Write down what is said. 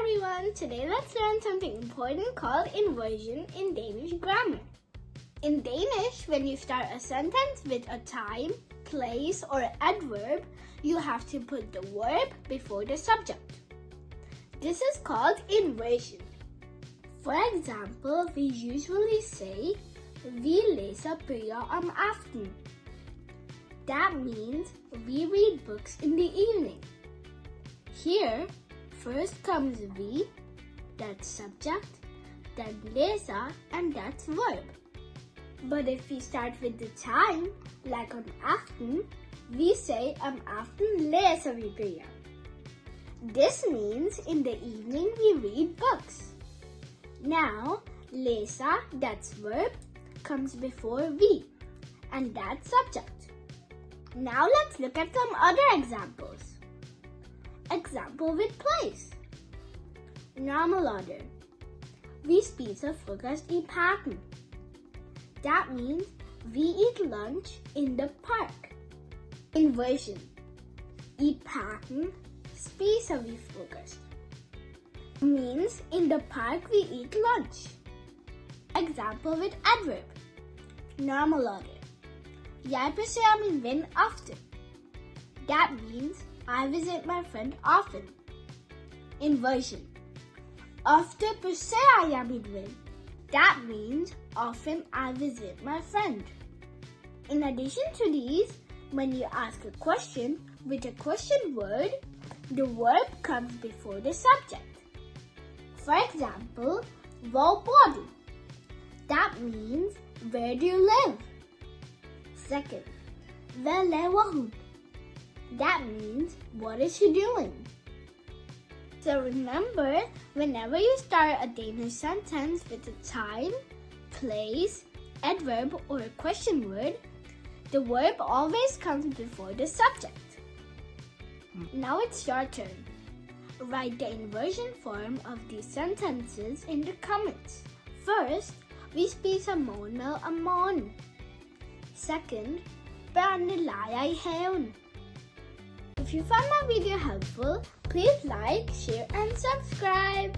everyone! Today let's learn something important called inversion in Danish grammar. In Danish, when you start a sentence with a time, place, or adverb, you have to put the verb before the subject. This is called inversion. For example, we usually say, vi læser bøger om aftenen. That means we read books in the evening. Here, first comes vi, that's subject, then læser, and that's verb. But if we start with the time, like on aften, we say om aftenen læser vi bøger. This means in the evening we read books. Now, læser, that's verb, comes before vi, and that's subject. Now let's look at some other examples. Example with place. Normal order. Vi spiser frokost i parken. That means we eat lunch in the park. Inversion. I parken spiser vi frokost. Means in the park we eat lunch. Example with adverb. Normal order. Jeg besøger min ven ofte. That means I visit my friend often. Inversion. Ofte besøger jeg min ven. That means often I visit my friend. In addition to these, when you ask a question with a question word, the verb comes before the subject. For example, hvor bor du? That means where do you live? Second, hvad laver hun? That means what is she doing? So remember, whenever you start a Danish sentence with a time, place, adverb, or a question word, the verb always comes before the subject. Now it's your turn. Write the inversion form of these sentences in the comments. First, vi spiser morgenmad om morgenen. Second, børnene leger i haven. If you found my video helpful, please like, share, and subscribe.